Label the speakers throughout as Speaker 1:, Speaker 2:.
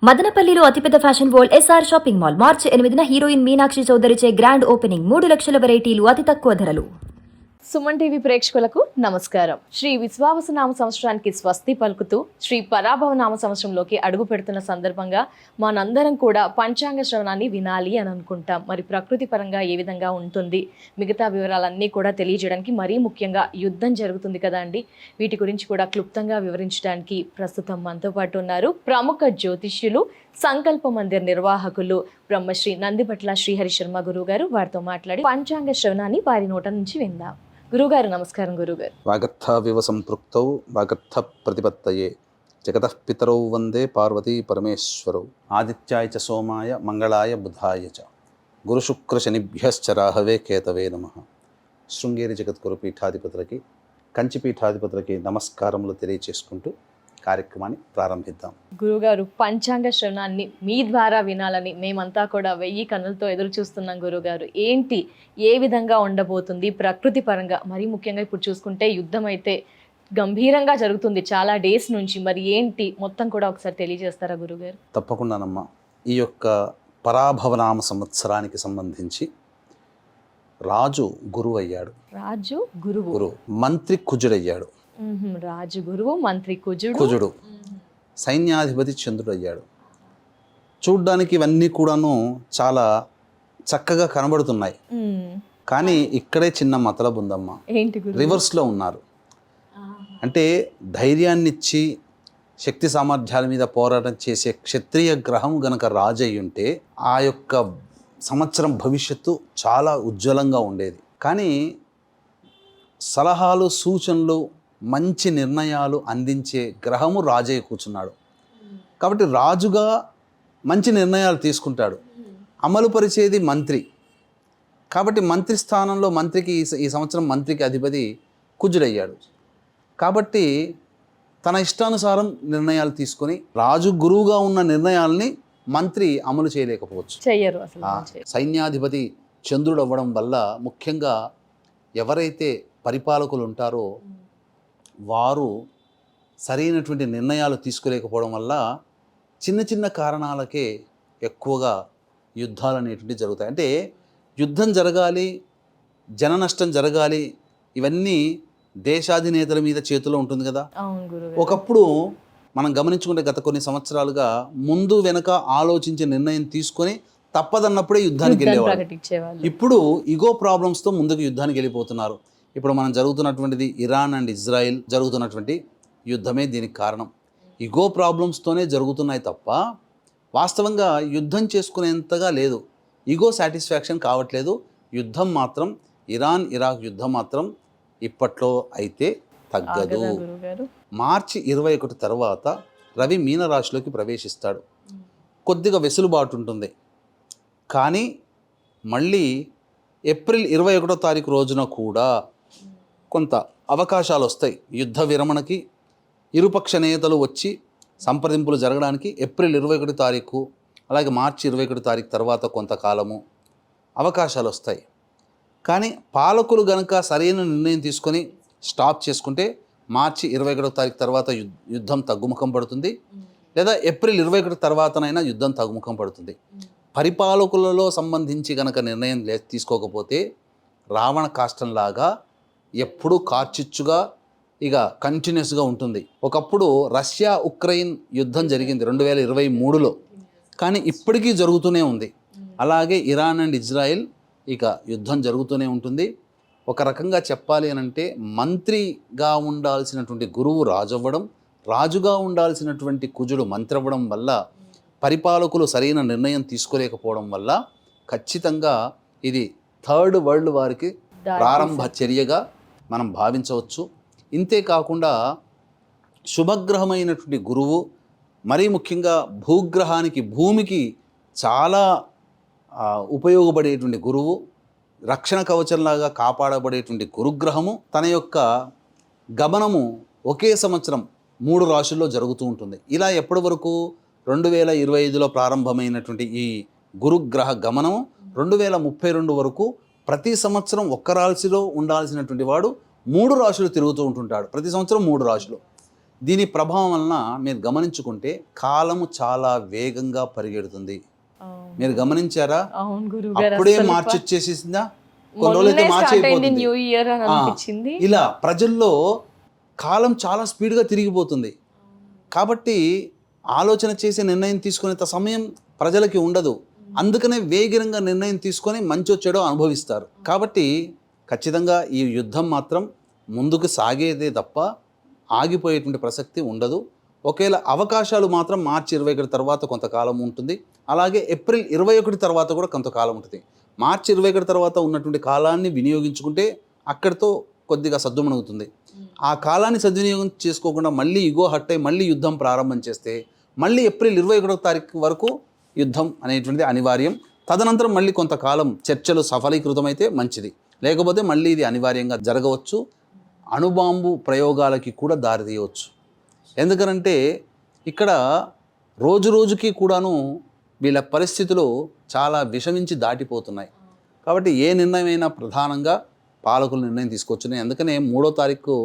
Speaker 1: మదనపల్లిలో అతిపెద్ద fashion world SR shopping mall March 8న హీరోయిన్ మీనాక్షి చౌదరిచే గ్రాండ్ ఓపెనింగ్ 3 లక్షల వెరైటీలు అతి తక్కువ ధరలు.
Speaker 2: సుమన్ టీవీ ప్రేక్షకులకు నమస్కారం. శ్రీ విశ్వావసనామ సంవత్సరానికి స్వస్తి పలుకుతూ శ్రీ పరాభవ నామ సంవత్సరంలోకి అడుగు పెడుతున్న సందర్భంగా మనందరం కూడా పంచాంగ శ్రవణాన్ని వినాలి అని అనుకుంటాం. మరి ప్రకృతి పరంగా ఏ విధంగా ఉంటుంది, మిగతా వివరాలన్నీ కూడా తెలియజేయడానికి, మరీ ముఖ్యంగా యుద్ధం జరుగుతుంది కదా అండి, వీటి గురించి కూడా క్లుప్తంగా వివరించడానికి ప్రస్తుతం మనతో పాటు ఉన్నారు ప్రముఖ జ్యోతిష్యులు, సంకల్ప మందిర్ నిర్వాహకులు బ్రహ్మశ్రీ నందిపట్ల శ్రీహరి శర్మ గురువు గారు. వారితో మాట్లాడి పంచాంగ శ్రవణాన్ని వారి నోట నుంచి విందాం. గురుగారు నమస్కారం. గురుగారు,
Speaker 3: వాగర్థావివ సంపృక్తౌ వాగర్థ ప్రతిపత్తయే జగతః పితరౌ వందే పార్వతీ పరమేశ్వరౌ ఆదిత్యాయ చ సోమాయ మంగళాయ బుధాయ చ గురుశుక్ర శనిభ్యశ్చ రాహవే కేతవే నమః. శృంగేరి జగద్గురు పీఠాధిపతులకి, కంచి పీఠాధిపతులకి నమస్కారములు తెలియచేసుకుంటూ కార్యక్రమాన్ని ప్రారంభిద్దాం.
Speaker 2: గురుగారు, పంచాంగ శ్రవణాన్ని మీ ద్వారా వినాలని మేమంతా కూడా 1000 కన్నులతో ఎదురు చూస్తున్నాం. గురుగారు, ఏంటి, ఏ విధంగా ఉండబోతుంది ప్రకృతి పరంగా? మరీ ముఖ్యంగా ఇప్పుడు చూసుకుంటే యుద్ధం అయితే గంభీరంగా జరుగుతుంది చాలా డేస్ నుంచి. మరి ఏంటి మొత్తం కూడా ఒకసారి తెలియజేస్తారా గురుగారు?
Speaker 3: తప్పకుండానమ్మా. ఈ యొక్క పరాభవనామ సంవత్సరానికి సంబంధించి రాజు గురువు అయ్యాడు.
Speaker 2: రాజు గురువు.
Speaker 3: గురువు మంత్రి కుజుడయ్యాడు.
Speaker 2: రాజు గురువు, మంత్రి
Speaker 3: కుజుడు, సైన్యాధిపతి చంద్రుడు అయ్యాడు. చూడ్డానికి ఇవన్నీ కూడాను చాలా చక్కగా కనబడుతున్నాయి. కానీ ఇక్కడే చిన్న మతలబు ఉందమ్మా. రివర్స్లో ఉన్నారు. అంటే ధైర్యాన్నిచ్చి శక్తి సామర్థ్యాల మీద పోరాటం చేసే క్షత్రియ గ్రహం గనక రాజు అయి ఉంటే ఆ యొక్క సంవత్సరం భవిష్యత్తు చాలా ఉజ్వలంగా ఉండేది. కానీ సలహాలు, సూచనలు, మంచి నిర్ణయాలు అందించే గ్రహము రాజయ్య కూర్చున్నాడు. కాబట్టి రాజుగా మంచి నిర్ణయాలు తీసుకుంటాడు. అమలు పరిచేది మంత్రి. కాబట్టి మంత్రి స్థానంలో మంత్రికి ఈ సంవత్సరం మంత్రికి అధిపతి కుజుడయ్యాడు. కాబట్టి తన ఇష్టానుసారం నిర్ణయాలు తీసుకొని రాజు గురువుగా ఉన్న నిర్ణయాల్ని మంత్రి అమలు చేయలేకపోవచ్చు. సైన్యాధిపతి చంద్రుడు అవ్వడం వల్ల ముఖ్యంగా ఎవరైతే పరిపాలకులు ఉంటారో వారు సరైనటువంటి నిర్ణయాలు తీసుకోలేకపోవడం వల్ల చిన్న చిన్న కారణాలకే ఎక్కువగా యుద్ధాలు అనేటువంటివి జరుగుతాయి. అంటే యుద్ధం జరగాలి, జన నష్టం జరగాలి, ఇవన్నీ దేశాధినేతల మీద చేతిలో ఉంటుంది కదా. ఒకప్పుడు మనం గమనించుకుంటే గత కొన్ని సంవత్సరాలుగా ముందు వెనక ఆలోచించే నిర్ణయం తీసుకొని తప్పదన్నప్పుడే యుద్ధానికి వెళ్ళేవాళ్ళు. ఇప్పుడు ఇగో ప్రాబ్లమ్స్తో ముందుకు యుద్ధానికి వెళ్ళిపోతున్నారు. ఇప్పుడు మనం జరుగుతున్నటువంటిది ఇరాన్ అండ్ ఇజ్రాయిల్ జరుగుతున్నటువంటి యుద్ధమే దీనికి కారణం. ఇగో ప్రాబ్లమ్స్తోనే జరుగుతున్నాయి తప్ప వాస్తవంగా యుద్ధం చేసుకునేంతగా లేదు. ఇగో సాటిస్ఫాక్షన్ కావట్లేదు. యుద్ధం మాత్రం, ఇరాన్ ఇరాక్ యుద్ధం మాత్రం ఇప్పట్లో అయితే తగ్గదు. మార్చి 21 తర్వాత రవి మీనరాశిలోకి ప్రవేశిస్తాడు. కొద్దిగా వెసులుబాటు ఉంటుంది. కానీ మళ్ళీ ఏప్రిల్ 21వ తారీఖు రోజున కూడా కొంత అవకాశాలు వస్తాయి. యుద్ధ విరమణకి ఇరుపక్ష నేతలు వచ్చి సంప్రదింపులు జరగడానికి ఏప్రిల్ 21 తారీఖు అలాగే మార్చి 21 తారీఖు తర్వాత కొంతకాలము అవకాశాలు వస్తాయి. కానీ పాలకులు గనక సరైన నిర్ణయం తీసుకొని స్టాప్ చేసుకుంటే మార్చి 21 తారీఖు తర్వాత యుద్ధం తగ్గుముఖం పడుతుంది. లేదా ఏప్రిల్ 21 తర్వాతనైనా యుద్ధం తగ్గుముఖం పడుతుంది. పరిపాలకులలో సంబంధించి గనక నిర్ణయం తీసుకోకపోతే రావణ కాష్టంలాగా ఎప్పుడూ కార్చిచ్చుగా ఇక కంటిన్యూస్గా ఉంటుంది. ఒకప్పుడు రష్యా ఉక్రెయిన్ యుద్ధం జరిగింది 2023లో, కానీ ఇప్పటికీ జరుగుతూనే ఉంది. అలాగే ఇరాన్ అండ్ ఇజ్రాయిల్ ఇక యుద్ధం జరుగుతూనే ఉంటుంది. ఒక రకంగా చెప్పాలి అని అంటే మంత్రిగా ఉండాల్సినటువంటి గురువు రాజు అవ్వడం, రాజుగా ఉండాల్సినటువంటి కుజుడు మంత్రి అవ్వడం వల్ల పరిపాలకులు సరైన నిర్ణయం తీసుకోలేకపోవడం వల్ల ఖచ్చితంగా ఇది థర్డ్ వరల్డ్ వారికి ప్రారంభ చర్యగా మనం భావించవచ్చు. ఇంతేకాకుండా శుభగ్రహమైనటువంటి గురువు, మరీ ముఖ్యంగా భూగ్రహానికి, భూమికి చాలా ఉపయోగపడేటువంటి గురువు, రక్షణ కవచంలాగా కాపాడబడేటువంటి గురుగ్రహము తన యొక్క గమనము ఒకే సంవత్సరం 3 రాశుల్లో జరుగుతూ ఉంటుంది. ఇలా ఎప్పటి వరకు 2025లో ప్రారంభమైనటువంటి ఈ గురుగ్రహ గమనం 2032 వరకు ప్రతి సంవత్సరం ఒక్క రాశిలో ఉండాల్సినటువంటి వాడు 3 రాశులు తిరుగుతూ ఉంటుంటాడు. ప్రతి సంవత్సరం 3 రాశులు. దీని ప్రభావం వలన మీరు గమనించుకుంటే కాలము చాలా వేగంగా పరిగెడుతుంది. మీరు గమనించారా?
Speaker 2: అవును గురుగారు,
Speaker 3: అప్పుడే మార్చి వచ్చేసిందా, కొన్ని రోజులైతే మార్చి అయిపోతుంది.
Speaker 2: న్యూ ఇయర్ అని అనిపించింది.
Speaker 3: ఇలా ప్రజల్లో కాలం చాలా స్పీడ్గా తిరిగిపోతుంది. కాబట్టి ఆలోచన చేసి నిర్ణయం తీసుకునేంత సమయం ప్రజలకి ఉండదు. అందుకనే వేగిరంగా నిర్ణయం తీసుకొని మంచి చెడో అనుభవిస్తారు. కాబట్టి ఖచ్చితంగా ఈ యుద్ధం మాత్రం ముందుకు సాగేదే తప్ప ఆగిపోయేటువంటి ప్రసక్తి ఉండదు. ఒకవేళ అవకాశాలు మాత్రం మార్చి 21 తర్వాత కొంతకాలం ఉంటుంది, అలాగే ఏప్రిల్ 21 తర్వాత కూడా కొంతకాలం ఉంటుంది. మార్చి 21 తర్వాత ఉన్నటువంటి కాలాన్ని వినియోగించుకుంటే అక్కడితో కొద్దిగా సద్దుమణుగుతుంది. ఆ కాలాన్ని సద్వినియోగం చేసుకోకుండా మళ్ళీ ఇగో హట్ అయి మళ్ళీ యుద్ధం ప్రారంభం చేస్తే మళ్ళీ ఏప్రిల్ 21వ తారీఖు వరకు యుద్ధం అనేటువంటిది అనివార్యం. తదనంతరం మళ్ళీ కొంతకాలం చర్చలు సఫలీకృతమైతే మంచిది, లేకపోతే మళ్ళీ ఇది అనివార్యంగా జరగవచ్చు. అణుబాంబు ప్రయోగాలకి కూడా దారితీయవచ్చు. ఎందుకనంటే ఇక్కడ రోజు రోజుకి కూడాను వీళ్ళ పరిస్థితులు చాలా విషమించి దాటిపోతున్నాయి. కాబట్టి ఏ నిర్ణయమైనా ప్రధానంగా పాలకులు నిర్ణయం తీసుకొచ్చున్నాయి. అందుకనే 3వ తారీఖు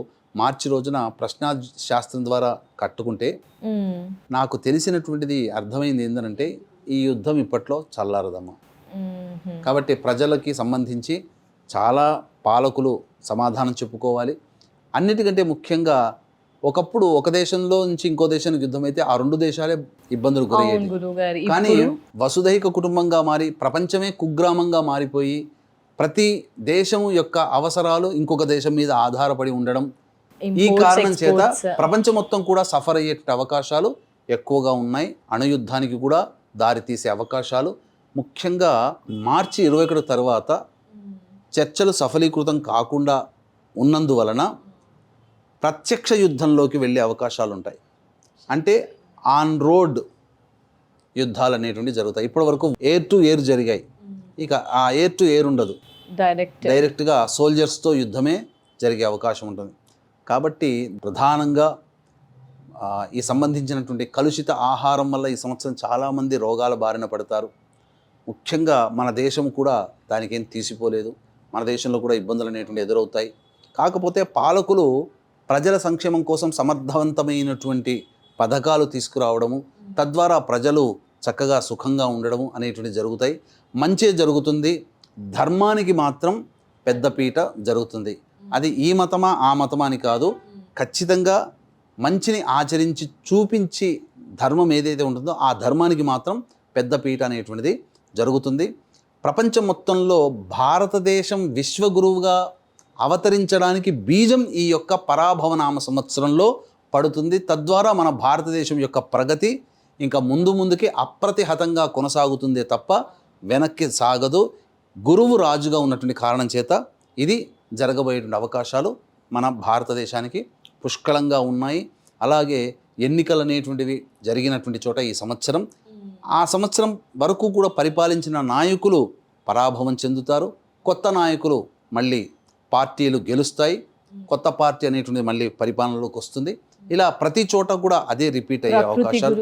Speaker 3: మార్చి రోజున ప్రశ్నా శాస్త్రం ద్వారా కట్టుకుంటే నాకు తెలిసినటువంటిది అర్థమైంది ఏంటంటే ఈ యుద్ధం ఇప్పట్లో చల్లారదమ్మా. కాబట్టి ప్రజలకి సంబంధించి చాలా పాలకులు సమాధానం చెప్పుకోవాలి. అన్నిటికంటే ముఖ్యంగా ఒకప్పుడు ఒక దేశంలో నుంచి ఇంకో దేశానికి యుద్ధం అయితే ఆ 2 దేశాలే ఇబ్బందులు గురయ్యేవి. కానీ వసుధైక కుటుంబంగా మారి ప్రపంచమే కుగ్రామంగా మారిపోయి ప్రతి దేశం యొక్క అవసరాలు ఇంకొక దేశం మీద ఆధారపడి ఉండడం, ఈ కారణం చేత ప్రపంచం మొత్తం కూడా సఫర్ అయ్యే అవకాశాలు ఎక్కువగా ఉన్నాయి. అణుయుద్ధానికి కూడా దారితీసే అవకాశాలు ముఖ్యంగా మార్చి 21 తర్వాత చర్చలు సఫలీకృతం కాకుండా ఉన్నందువలన ప్రత్యక్ష యుద్ధంలోకి వెళ్ళే అవకాశాలు ఉంటాయి. అంటే ఆన్ రోడ్ యుద్ధాలు అనేటువంటి జరుగుతాయి. ఇప్పటి వరకు ఎయిర్ టు ఎయిర్ జరిగాయి, ఇక ఆ ఎయిర్ టు ఎయిర్ ఉండదు, డైరెక్ట్గా సోల్జర్స్తో యుద్ధమే జరిగే అవకాశం ఉంటుంది. కాబట్టి ప్రధానంగా ఈ సంబంధించినటువంటి కలుషిత ఆహారం వల్ల ఈ సంవత్సరం చాలామంది రోగాల బారిన పడతారు. ముఖ్యంగా మన దేశం కూడా దానికి ఏం తీసిపోలేదు. మన దేశంలో కూడా ఇబ్బందులు అనేటువంటి ఎదురవుతాయి. కాకపోతే పాలకులు ప్రజల సంక్షేమం కోసం సమర్థవంతమైనటువంటి పథకాలు తీసుకురావడము, తద్వారా ప్రజలు చక్కగా సుఖంగా ఉండడము అనేటువంటి జరుగుతాయి. మంచే జరుగుతుంది. ధర్మానికి మాత్రం పెద్దపీట జరుగుతుంది. అది ఈ మతమా ఆ మతమా అని కాదు, ఖచ్చితంగా మంచిని ఆచరించి చూపించి ధర్మం ఏదైతే ఉంటుందో ఆ ధర్మానికి మాత్రం పెద్దపీట అనేటువంటిది జరుగుతుంది. ప్రపంచం మొత్తంలో భారతదేశం విశ్వగురువుగా అవతరించడానికి బీజం ఈ యొక్క పరాభవనామ సంవత్సరంలో పడుతుంది. తద్వారా మన భారతదేశం యొక్క ప్రగతి ఇంకా ముందుకి అప్రతిహతంగా కొనసాగుతుందే తప్ప వెనక్కి సాగదు. గురువు రాజుగా ఉన్నటువంటి కారణం చేత ఇది జరగబోయేటువంటి అవకాశాలు మన భారతదేశానికి పుష్కలంగా ఉన్నాయి. అలాగే ఎన్నికలు అనేటువంటివి జరిగినటువంటి చోట ఈ సంవత్సరం, ఆ సంవత్సరం వరకు కూడా పరిపాలించిన నాయకులు పరాభవం చెందుతారు. కొత్త నాయకులు మళ్ళీ పార్టీలు గెలుస్తాయి, కొత్త పార్టీ అనేటువంటిది మళ్ళీ పరిపాలనలోకి వస్తుంది. ఇలా ప్రతి చోట కూడా అదే రిపీట్ అయ్యే అవకాశాలు.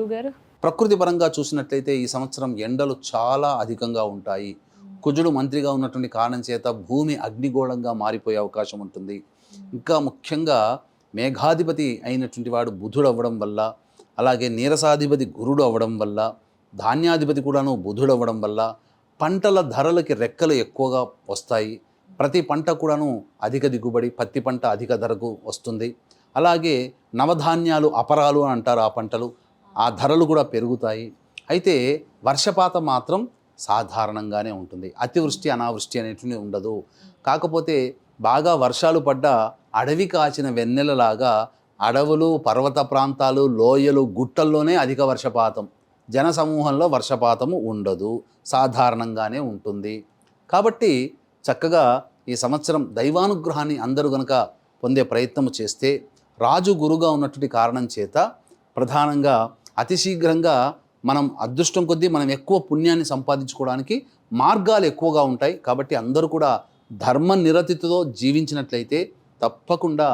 Speaker 3: ప్రకృతి పరంగా చూసినట్లయితే ఈ సంవత్సరం ఎండలు చాలా అధికంగా ఉంటాయి. కుజుడు మంత్రిగా ఉన్నటువంటి కారణం చేత భూమి అగ్నిగోళంగా మారిపోయే అవకాశం ఉంటుంది. ఇంకా ముఖ్యంగా మేఘాధిపతి అయినటువంటి వాడు బుధుడు అవ్వడం వల్ల, అలాగే నీరసాధిపతి గురుడు అవ్వడం వల్ల, ధాన్యాధిపతి కూడాను బుధుడు అవ్వడం వల్ల పంటల ధరలకి రెక్కలు ఎక్కువగా వస్తాయి. ప్రతి పంట కూడాను అధిక దిగుబడి, పత్తి పంట అధిక ధరకు వస్తుంది. అలాగే నవధాన్యాలు అపరాలు అని అంటారు, ఆ పంటలు, ఆ ధరలు కూడా పెరుగుతాయి. అయితే వర్షపాతం మాత్రం సాధారణంగానే ఉంటుంది. అతివృష్టి అనావృష్టి అనేటువంటిది ఉండదు. కాకపోతే బాగా వర్షాలు పడ్డ అడవి కాచిన వెన్నెలలాగా అడవులు, పర్వత ప్రాంతాలు, లోయలు, గుట్టల్లోనే అధిక వర్షపాతం, జనసమూహంలో వర్షపాతము ఉండదు, సాధారణంగానే ఉంటుంది. కాబట్టి చక్కగా ఈ సంవత్సరం దైవానుగ్రహాన్ని అందరూ గనక పొందే ప్రయత్నం చేస్తే, రాజు గురుగా ఉన్నటువంటి కారణం చేత ప్రధానంగా అతి శీఘ్రంగా మనం అదృష్టం కొద్దీ మనం ఎక్కువ పుణ్యాన్ని సంపాదించుకోవడానికి మార్గాలు ఎక్కువగా ఉంటాయి. కాబట్టి అందరూ కూడా ధర్మ నిరతితో జీవించినట్లయితే తప్పకుండా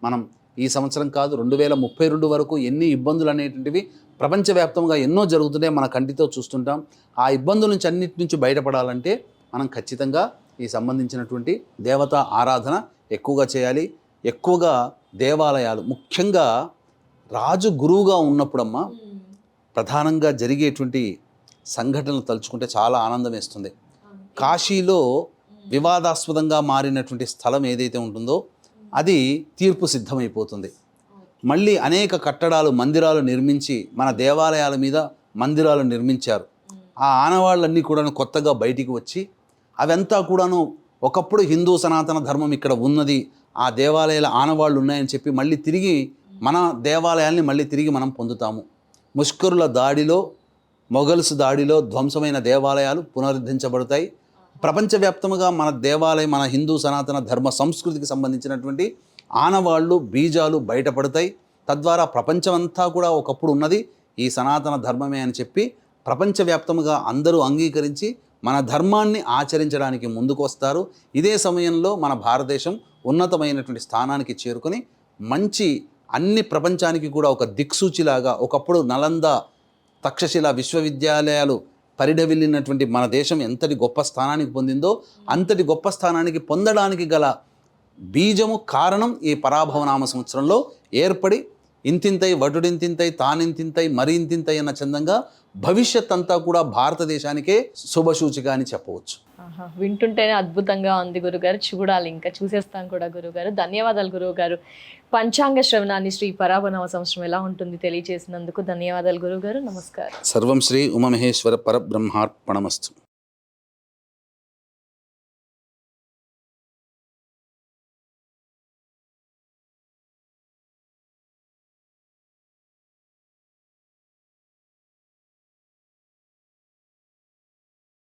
Speaker 3: మనం ఈ సంవత్సరం కాదు 2032 వరకు ఎన్ని ఇబ్బందులు అనేటువంటివి ప్రపంచవ్యాప్తంగా ఎన్నో జరుగుతున్నాయి, మన కంటితో చూస్తుంటాం. ఆ ఇబ్బందుల నుంచి అన్నిటి నుంచి బయటపడాలంటే మనం ఖచ్చితంగా ఈ సంబంధించినటువంటి దేవతా ఆరాధన ఎక్కువగా చేయాలి. ఎక్కువగా దేవాలయాలు, ముఖ్యంగా రాజు గురువుగా ఉన్నప్పుడమ్మా ప్రధానంగా జరిగేటువంటి సంఘటనలు తలుచుకుంటే చాలా ఆనందం వేస్తుంది. కాశీలో వివాదాస్పదంగా మారినటువంటి స్థలం ఏదైతే ఉంటుందో అది తీర్పు సిద్ధమైపోతుంది. మళ్ళీ అనేక కట్టడాలు మందిరాలు నిర్మించి మన దేవాలయాల మీద మందిరాలు నిర్మించారు. ఆ ఆనవాళ్ళన్నీ కూడాను కొత్తగా బయటికి వచ్చి అవంతా కూడాను ఒకప్పుడు హిందూ సనాతన ధర్మం ఇక్కడ ఉన్నది, ఆ దేవాలయాల ఆనవాళ్ళు ఉన్నాయని చెప్పి మళ్ళీ తిరిగి మన దేవాలయాల్ని మళ్ళీ తిరిగి మనం పొందుతాము. ముష్కరుల దాడిలో, మొఘల్స్ దాడిలో ధ్వంసమైన దేవాలయాలు పునరుద్ధరించబడతాయి. ప్రపంచవ్యాప్తంగా మన దేవాలయం, మన హిందూ సనాతన ధర్మ సంస్కృతికి సంబంధించినటువంటి ఆనవాళ్ళు, బీజాలు బయటపడతాయి. తద్వారా ప్రపంచమంతా కూడా ఒకప్పుడు ఉన్నది ఈ సనాతన ధర్మమే అని చెప్పి ప్రపంచవ్యాప్తంగా అందరూ అంగీకరించి మన ధర్మాన్ని ఆచరించడానికి ముందుకు వస్తారు. ఇదే సమయంలో మన భారతదేశం ఉన్నతమైనటువంటి స్థానానికి చేరుకొని మంచి అన్ని ప్రపంచానికి కూడా ఒక దిక్సూచిలాగా, ఒకప్పుడు నలంద, తక్షశిల విశ్వవిద్యాలయాలు పరిఢవిల్లినటువంటి మన దేశం ఎంతటి గొప్ప స్థానానికి పొందిందో అంతటి గొప్ప స్థానానికి పొందడానికి గల బీజము, కారణం ఈ పరాభవనామ సంవత్సరంలో ఏర్పడి ఇంతింతై వటుడింతింతై తానింతింతై మరింతింతై అన్న చందంగా భవిష్యత్ అంతా కూడా భారతదేశానికే శుభసూచిక అని చెప్పవచ్చు.
Speaker 2: వింటుంటేనే అద్భుతంగా ఉంది గురుగారు. చూడాలి, ఇంకా చూసేస్తాం కూడా గురుగారు. ధన్యవాదాలు గురువుగారు. పంచాంగ శ్రవణాన్ని శ్రీ పరాభవనామ సంవత్సరం ఎలా ఉంటుంది తెలియజేసినందుకు ధన్యవాదాలు గురువుగారు. నమస్కారం.
Speaker 3: సర్వం శ్రీ ఉమామహేశ్వర పరబ్రహ్మార్పణమస్తు.